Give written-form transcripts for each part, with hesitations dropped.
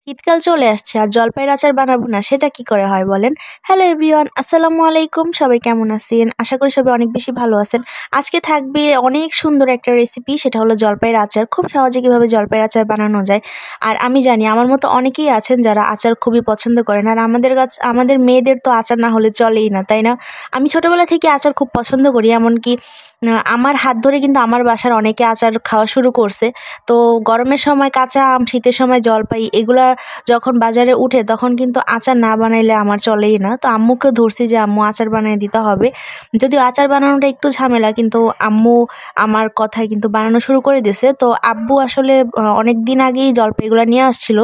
শীতকাল চলে আসছে আর জলপাইয়ের আচার বানাবো না সেটা কি করে হয় বলেন। হ্যালো এভরিওয়ান, আসসালামু আলাইকুম। সবাই কেমন আছেন? আশা করি সবাই অনেক বেশি ভালো আছেন। আজকে থাকবে অনেক সুন্দর একটা রেসিপি, সেটা হলো জলপাইয়ের আচার। খুব সহজে কিভাবে জলপাইয়ের আচার বানানো যায়। আর আমি জানি আমার মতো অনেকেই আছেন যারা আচার খুবই পছন্দ করেন, আর আমাদের মেয়েদের তো আচার না হলে চলেই না, তাই না? আমি ছোটবেলা থেকে আচার খুব পছন্দ করি, এমনকি আমার হাত ধরে কিন্তু আমার বাসার অনেকে আচার খাওয়া শুরু করছে। তো গরমের সময় কাঁচা আম, শীতের সময় জলপাই, এগুলা যখন বাজারে উঠে তখন কিন্তু আচার না বানাইলে আমার চলেই না। তো আম্মুকে ধরছি যে আম্মু আচার বানিয়ে দিতে হবে। যদিও আচার বানানোটা একটু ঝামেলা, কিন্তু আম্মু আমার কথায় কিন্তু বানানো শুরু করে দিয়েছে। তো আব্বু আসলে অনেক দিন আগেই জলপাইগুলো নিয়ে আসছিল,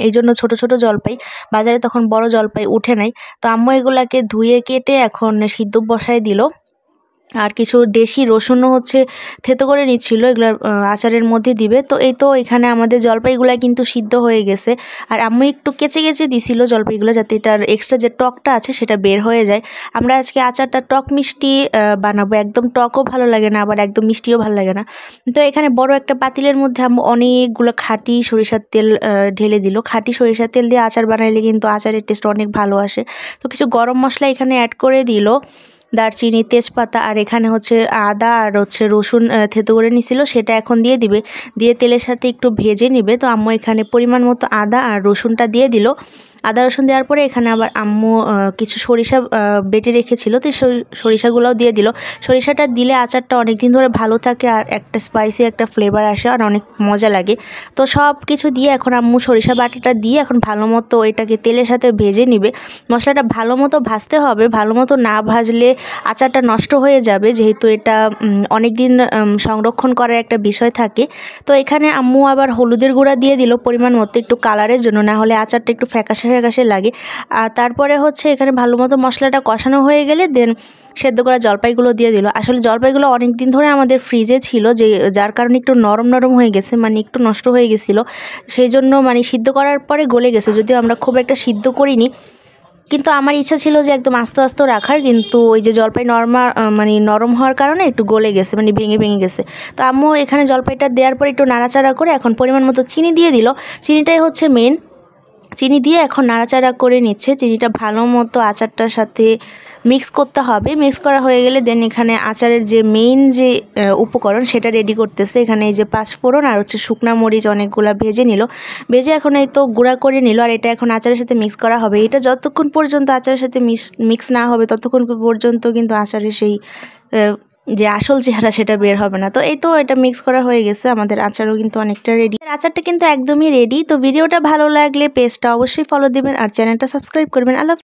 এই জন্য ছোট ছোট জলপাই, বাজারে তখন বড় জলপাই উঠে নাই। তো আম্মু এগুলাকে ধুয়ে কেটে এখন সিদ্ধ বসায় দিল। আর কিছু দেশি রসুনও থেতো করে নিচ্ছিল, এগুলার আচারের মধ্যে দিবে। তো এই তো এখানে আমাদের জলপাইগুলো কিন্তু সিদ্ধ হয়ে গেছে। আর আম্মু একটু কেচে কেচে দিছিল জলপাইগুলো, যাতে এটার এক্সট্রা যে টকটা আছে সেটা বের হয়ে যায়। আমরা আজকে আচারটা টক মিষ্টি বানাবো। একদম টকও ভালো লাগে না, আবার একদম মিষ্টিও ভালো লাগে না। তো এখানে বড় একটা পাতিলের মধ্যে আম্মু অনেকগুলো খাঁটি সরিষার তেল ঢেলে দিল। খাঁটি সরিষার তেল দিয়ে আচার বানাইলে কিন্তু আচারের টেস্ট অনেক ভালো আসে। তো কিছু গরম মশলা এখানে অ্যাড করে দিল, দারচিনি, তেজপাতা, আর এখানে আদা আর রসুন থেতো করে নিছিল, সেটা এখন দিয়ে দিবে। দিয়ে তেলের সাথে একটু ভেজে নিবে। তো আম্মু এখানে পরিমাণ মতো আদা আর রসুনটা দিয়ে দিল। আদা রসুন দেওয়ার পরে এখানে আবার আম্মু কিছু সরিষা বেটে রেখেছিল, তো সরিষাগুলোও দিয়ে দিল। সরিষাটা দিলে আচারটা অনেক দিন ধরে ভালো থাকে, আর একটা স্পাইসি একটা ফ্লেভার আসে, আর অনেক মজা লাগে। তো সব কিছু দিয়ে এখন আম্মু সরিষা বাটাটা দিয়ে এখন ভালো মতো এটাকে তেলের সাথে ভেজে নিবে। মশলাটা ভালো মতো ভাজতে হবে, ভালো মতো না ভাজলে আচারটা নষ্ট হয়ে যাবে, যেহেতু এটা অনেক দিন সংরক্ষণ করার একটা বিষয় থাকে। তো এখানে আম্মু আবার হলুদের গুঁড়া দিয়ে দিল পরিমাণ মতো, একটু কালারের জন্য, না হলে আচারটা একটু ফ্যাকাশে ফ্যাকাশে লাগে। আর তারপরে এখানে ভালো মতো মশলাটা কষানো হয়ে গেলে দেন সেদ্ধ করা জলপাইগুলো দিয়ে দিল। আসলে জলপাইগুলো অনেক দিন ধরে আমাদের ফ্রিজে ছিল, যার কারণে একটু নরম নরম হয়ে গেছে, মানে একটু নষ্ট হয়ে গেছিলো। সেই জন্য সিদ্ধ করার পরে গলে গেছে, যদিও আমরা খুব একটা সিদ্ধ করিনি। কিন্তু আমার ইচ্ছা ছিল যে একদম আস্তে আস্তে রাখার, কিন্তু ওই যে জলপাই নরম হওয়ার কারণে একটু গলে গেছে, ভেঙে ভেঙে গেছে। তো আম্মু এখানে জলপাইটা দেওয়ার পর একটু নাড়াচাড়া করে এখন পরিমাণ মতো চিনি দিয়ে দিল। চিনিটাই মেন। চিনি দিয়ে এখন নাড়াচাড়া করে নিচ্ছে। চিনিটা ভালো মতো আচারটার সাথে মিক্স করতে হবে। মিক্স করা হয়ে গেলে দেন এখানে আচারের যে মেইন যে উপকরণ সেটা রেডি করতেছে। এখানে এই যে পাঁচফোড়ন আর শুকনা মরিচ অনেকগুলা ভেজে নিল। ভেজে এখন এই তো গুঁড়া করে নিল, আর এটা এখন আচারের সাথে মিক্স করা হবে। এটা যতক্ষণ পর্যন্ত আচারের সাথে মিক্স না হবে ততক্ষণ পর্যন্ত কিন্তু আচারের সেই যে আসল চেহারা সেটা বের হবে না। তো এই তো এটা মিক্স করা হয়ে গেছে, আমাদের আচারও কিন্তু অনেকটা রেডি। আচারটা কিন্তু একদমই রেডি। তো ভিডিওটা ভালো লাগলে পেজটা অবশ্যই ফলো দিবেন আর চ্যানেলটা সাবস্ক্রাইব করবেন। আল্লাহ।